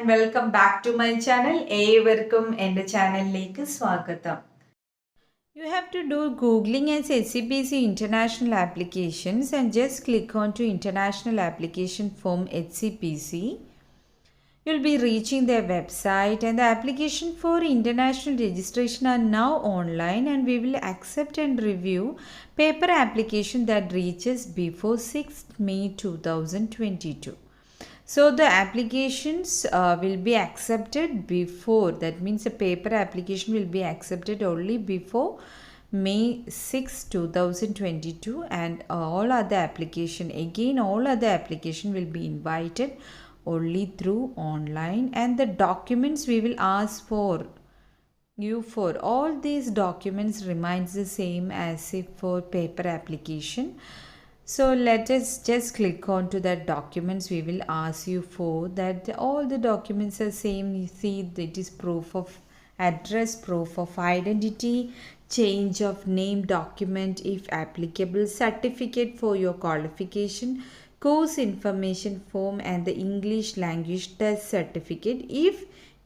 and welcome back to my channel. ഏവർക്കും എൻ്റെ ചാനലിലേക്ക് സ്വാഗതം. You have to do googling as Hcpc international applications and just click on to international application form Hcpc. You'll be reaching their website and the application for international registration are now online, and we will accept and review paper application that reaches before 6th May 2022. So the applications will be accepted before, that means the paper application will be accepted only before May 6, 2022, and all other application will be invited only through online, and the documents we will ask for all these documents remains the same as if for paper application. So let us just click on to that documents we will ask you for. That all the documents are same. You see it is proof of address, proof of identity, change of name document if applicable, certificate for your qualification, course information form, and the English language test certificate if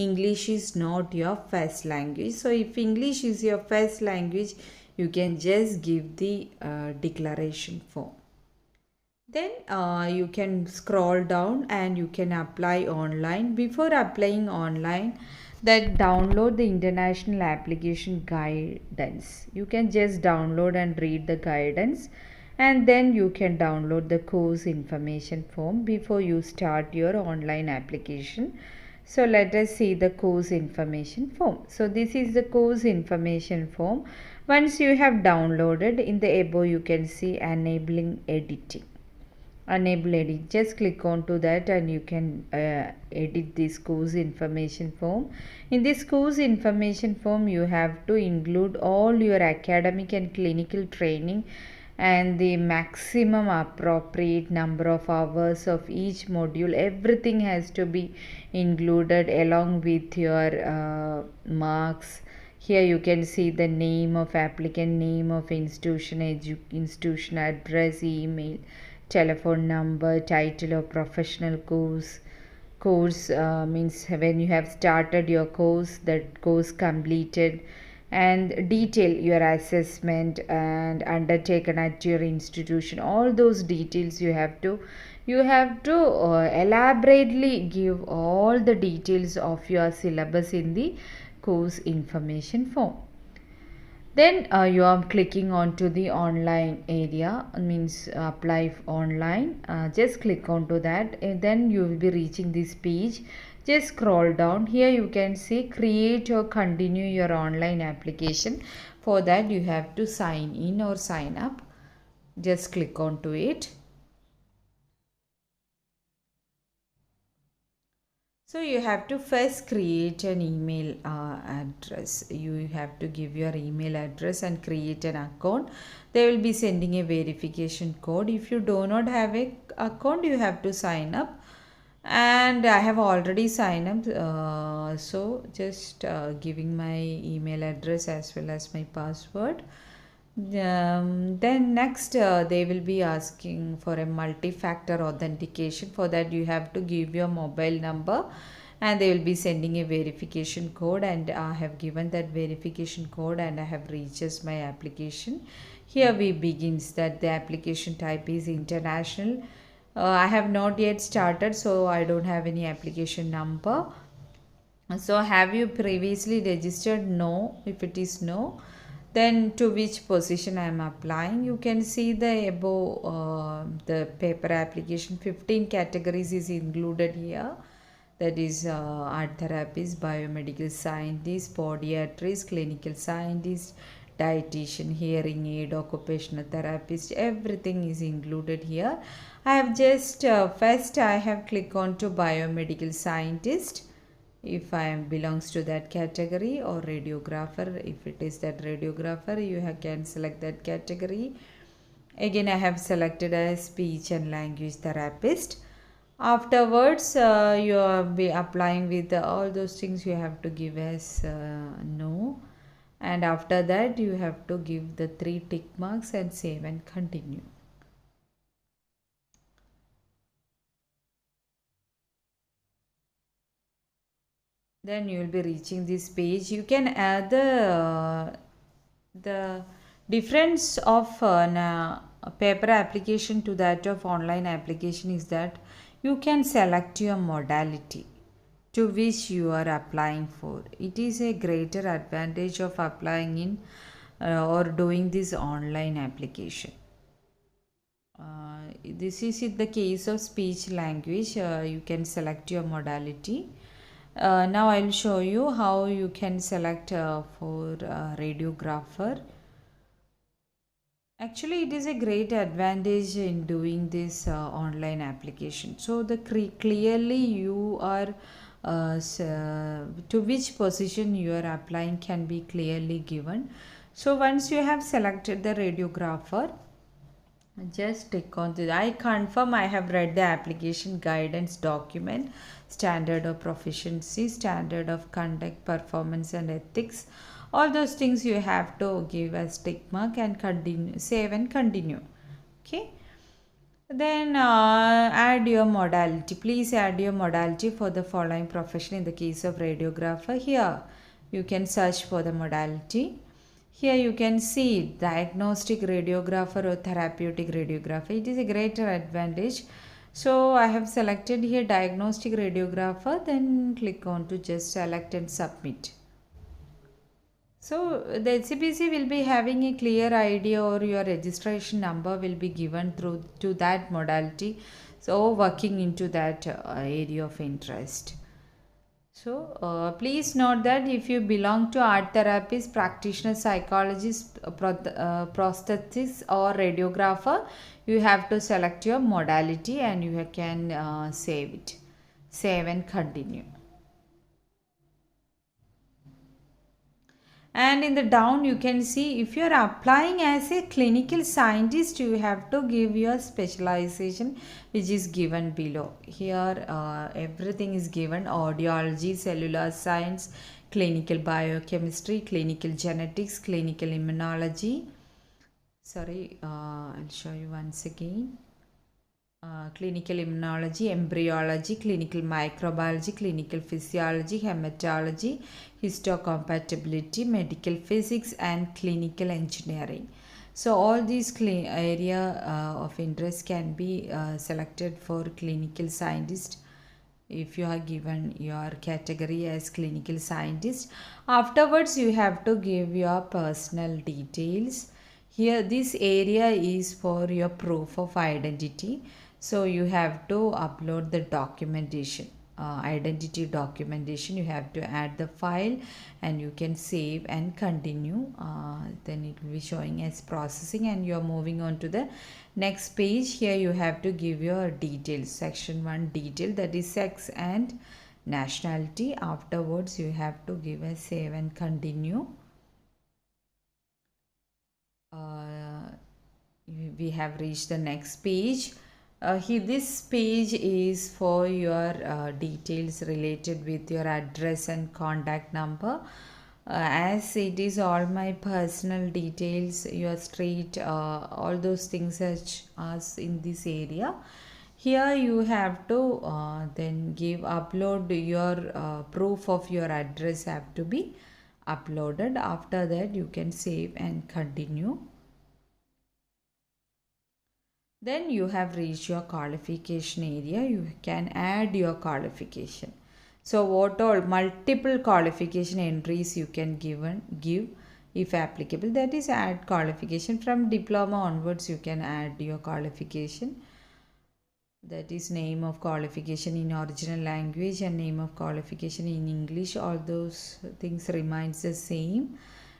English is not your first language. So if English is your first language, you can just give the declaration form. Then you can scroll down and you can apply online. Before applying online, that download the international application guidance. You can just download and read the guidance, and then you can download the course information form before you start your online application. So let us see the course information form. So this is the course information form. Once you have downloaded, in the above you can see enabling editing. Enable edit, just click on to that and you can edit this course information form. In this course information form, you have to include all your academic and clinical training and the maximum appropriate number of hours of each module. Everything has to be included along with your marks. Here you can see the name of applicant, name of institution address, email, telephone number, title of professional course means when you have started your course, that course completed, and detail your assessment and undertaken at your institution. All those details you have to elaborately give all the details of your syllabus in the course information form. Then you are clicking on to the online area, means apply online. Just click on to that, and then you will be reaching this page. Just scroll down. Here you can see create or continue your online application. For that you have to sign in or sign up. Just click on to it. So you have to first create an email address. You have to give your email address and create an account. They will be sending a verification code. If you do not have a account, you have to sign up. And I have already signed up. So just giving my email address as well as my password. Then next they will be asking for a multi-factor authentication. For that you have to give your mobile number and they will be sending a verification code, and I have given that verification code and I have reaches my application. Here we begins that the application type is international. I have not yet started, so I don't have any application number. So have you previously registered? No. If it is no, then to which position I am applying, you can see the above the paper application 15 categories is included here. That is art therapist, biomedical scientist, podiatrist, clinical scientist, dietitian, hearing aid, occupational therapist, everything is included here. I have just first I have clicked on to biomedical scientist if I am belongs to that category, or radiographer. If it is that radiographer, you can select that category. Again I have selected as speech and language therapist. Afterwards you will be applying with all those things you have to give as no, and after that you have to give the 3 tick marks and save and continue. Then you will be reaching this page. You can add the difference of a paper application to that of online application is that you can select your modality to which you are applying for. It is a greater advantage of applying in or doing this online application. This is in the case of speech language. You can select your modality. Now I will show you how you can select for radiographer. Actually, it is a great advantage in doing this online application. So the clearly you are to which position you are applying can be clearly given. So once you have selected the radiographer, just click on this. I confirm I have read the application guidance document, standard of proficiency, standard of conduct, performance and ethics. All those things you have to give as tick mark and continue, save and continue. Okay. Then add your modality. Please add your modality for the following profession. In the case of radiographer, here you can search for the modality. Here you can see diagnostic radiographer or therapeutic radiographer. It is a greater advantage. So I have selected here diagnostic radiographer, then click on to just select and submit. So the Hcpc will be having a clear idea, or your registration number will be given through to that modality. So working into that area of interest. So please note that if you belong to art therapist, practitioner, psychologist, prosthetist or radiographer, you have to select your modality and you can save it. Save and continue. And in the down you can see if you are applying as a clinical scientist, you have to give your specialization which is given below. Here everything is given: audiology, cellular science, clinical biochemistry, clinical genetics, clinical immunology. Sorry, I'll show you once again. Clinical immunology, embryology, clinical microbiology, clinical physiology, hematology, histocompatibility, medical physics and clinical engineering. So all these area of interest can be selected for clinical scientist if you are given your category as clinical scientist. Afterwards you have to give your personal details. Here this area is for your proof of identity. So you have to upload the documentation, identity documentation. You have to add the file and you can save and continue. Then it will be showing as processing and you are moving on to the next page. Here you have to give your details. Section 1 detail, that is sex and nationality. Afterwards you have to give a save and continue. We have reached the next page. This page is for your details related with your address and contact number. As it is all my personal details, your street, all those things such as in this area. Here you have to then upload your proof of your address have to be uploaded. After that you can save and continue. Then you have reached your qualification area. You can add your qualification. So what all multiple qualification entries you can give if applicable. That is add qualification. From diploma onwards you can add your qualification. That is name of qualification in original language and name of qualification in English. All those things remains the same.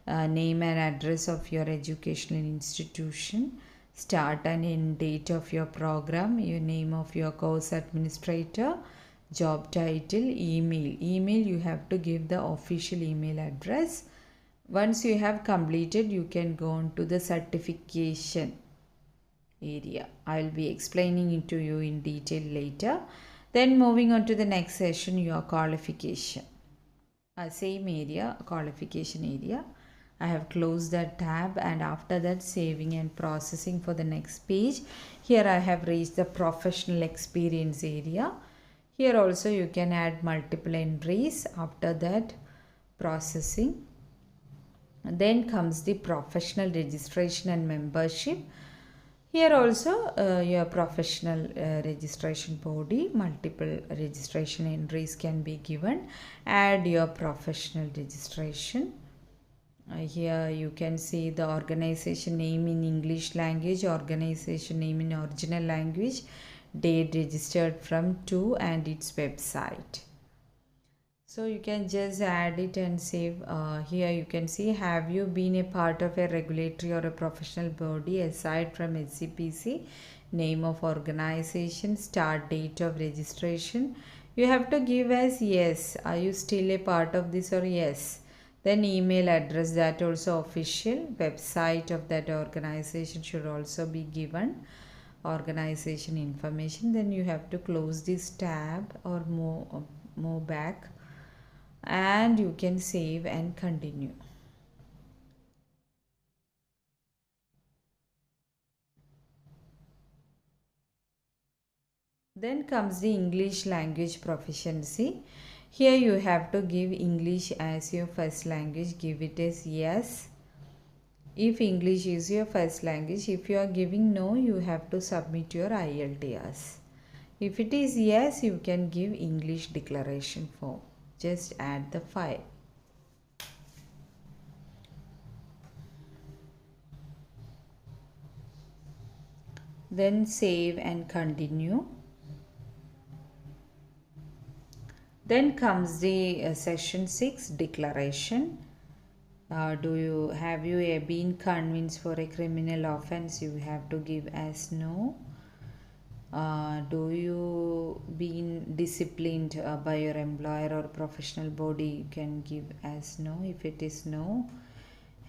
Name and address of your educational institution, start and end date of your program, your name of your course administrator, job title, email you have to give the official email address. Once you have completed, you can go on to the certification area. I will be explaining it to you in detail later. Then moving on to the next session, your qualification. Same area, qualification area. I have closed that tab, and after that saving and processing for the next page. Here I have reached the professional experience area. Here also you can add multiple entries. After that processing. Then comes the professional registration and membership. Here also your professional registration body, multiple registration entries can be given. Add your professional registration. Here you can see the organization name in English language, organization name in original language, date registered from to, and its website. So you can just add it and save. Here you can see, have you been a part of a regulatory or a professional body aside from Hcpc, name of organization, start date of registration. You have to give as yes. Are you still a part of this, or yes? Then email address, that also official. Website of that organization should also be given. Organization information. Then you have to close this tab or move back, and you can save and continue. Then comes the English language proficiency. Here you have to give English as your first language. Give it as yes if English is your first language. If you are giving no, you have to submit your IELTS. If it is yes, you can give English declaration form. Just add the file. Then save and continue. Then comes the session 6, declaration. Have you been convinced for a criminal offense? You have to give as no. Do you been disciplined by your employer or professional body? You can give as no if it is no.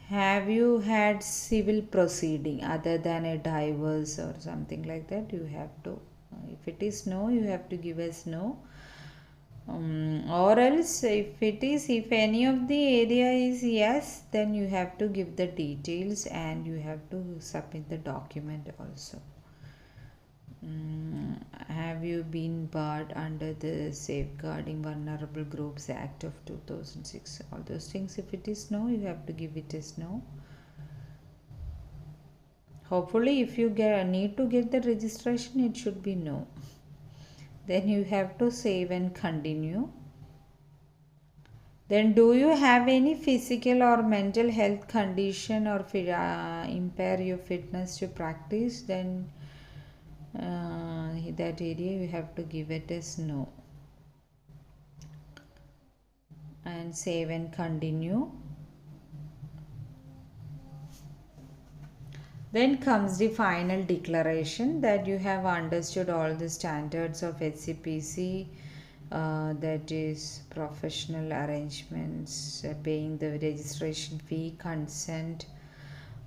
Have you had civil proceeding other than a divorce or something like that? You have to, if it is no, you have to give as no. Or else if any of the area is yes, then you have to give the details and you have to submit the document also. Have you been barred under the Safeguarding Vulnerable Groups Act of 2006? All those things, if it is no, you have to give it as no. Hopefully if you need to get the registration, it should be no. Then you have to save and continue. Then, do you have any physical or mental health condition or impair your fitness to practice? Then that area you have to give it as no. And save and continue. Then comes the final declaration that you have understood all the standards of Hcpc that is professional arrangements, paying the registration fee, consent.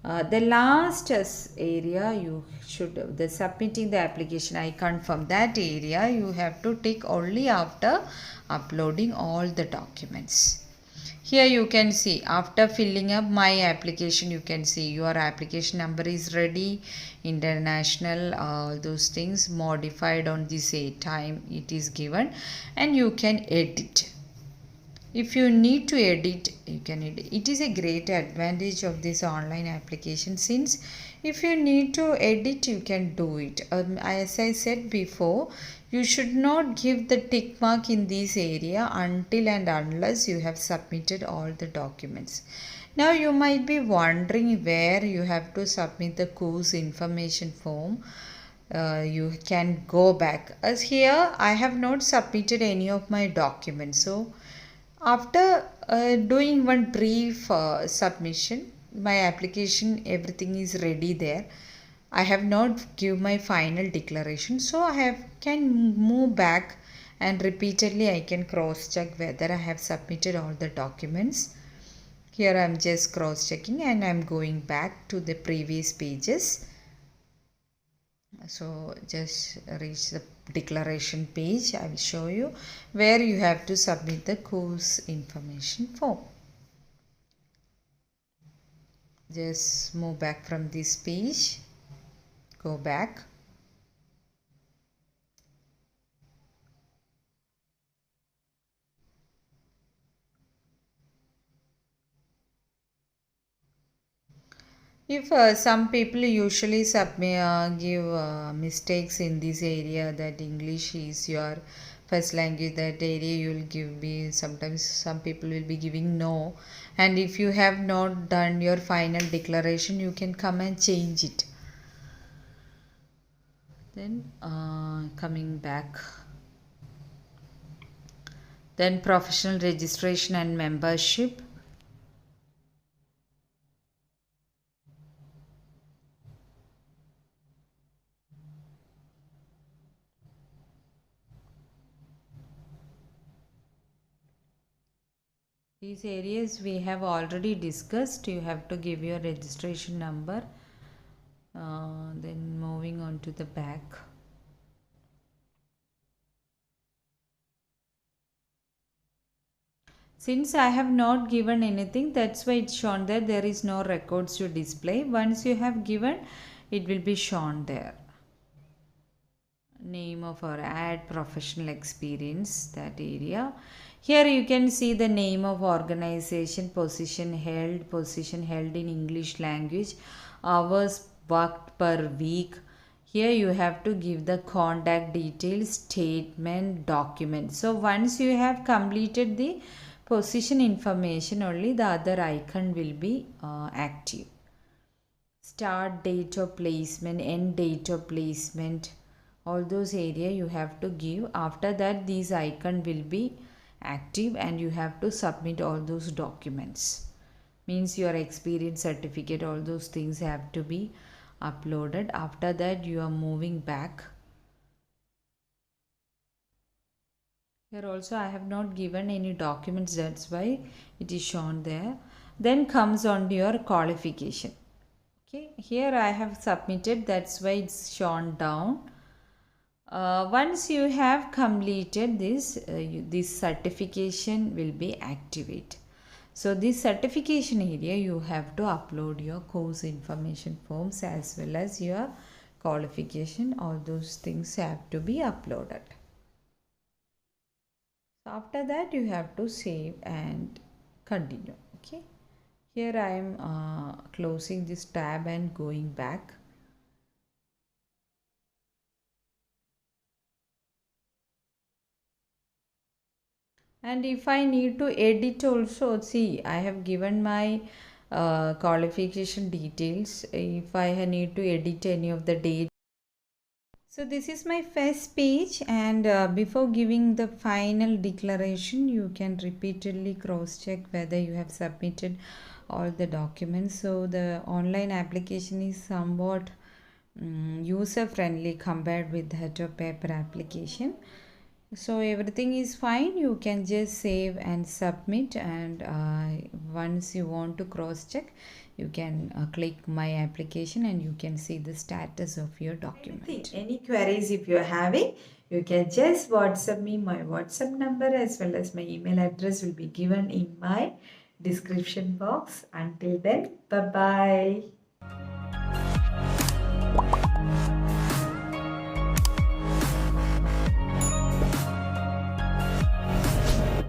The last area you should, the submitting the application, I confirm, that area you have to tick only after uploading all the documents. Here you can see, after filling up my application, you can see your application number is ready, international, all those things modified on this time it is given, and you can edit. If you need to edit, you can edit. It is a great advantage of this online application, since if you need to edit, you can do it. As I said before, you should not give the tick mark in this area until and unless you have submitted all the documents. Now you might be wondering where you have to submit the course information form. You can go back, as here I have not submitted any of my documents. So after doing one brief submission, my application, everything is ready there. I have not give my final declaration, so I can move back, and repeatedly I can cross check whether I have submitted all the documents. Here I am just cross checking, and I am going back to the previous pages. So just reach the declaration page. I will show you where you have to submit the course information form. Just move back from this page, go back. If some people usually give mistakes in this area, that English is your first language, that area you will give me, sometimes some people will be giving no, and if you have not done your final declaration, you can come and change it. Then coming back, then professional registration and membership. These areas we have already discussed. You have to give your registration number. Then moving on to the back. Since I have not given anything, that's why it's shown there. There is no records to display. Once you have given, it will be shown there. Name of our ad, professional experience, that area. Here you can see the name of organization, position held in English language, hours worked per week. Here you have to give the contact details, statement, document. So once you have completed the position information, only the other icon will be active. Start date of placement, end date of placement, all those area you have to give. After that, these icon will be active, and you have to submit all those documents. Means your experience certificate, all those things have to be uploaded. After that, you are moving back. Here also I have not given any documents, that's why it is shown there. Then comes on to your qualification. Okay, here I have submitted, that's why it's shown down. Once you have completed this, this certification will be activated. So this certification area, you have to upload your course information forms as well as your qualification. All those things have to be uploaded. So after that, you have to save and continue. Okay. Here I am closing this tab and going back. And if I need to edit also, see, I have given my qualification details. If I need to edit any of the dates. So this is my first page, and before giving the final declaration, you can repeatedly cross check whether you have submitted all the documents. So the online application is somewhat user friendly compared with that of paper application. So everything is fine. You can just save and submit, and once you want to cross check, you can click my application and you can see the status of your document. Any queries if you're having, you can just WhatsApp me. My WhatsApp number as well as my email address will be given in my description box. Until then, bye bye.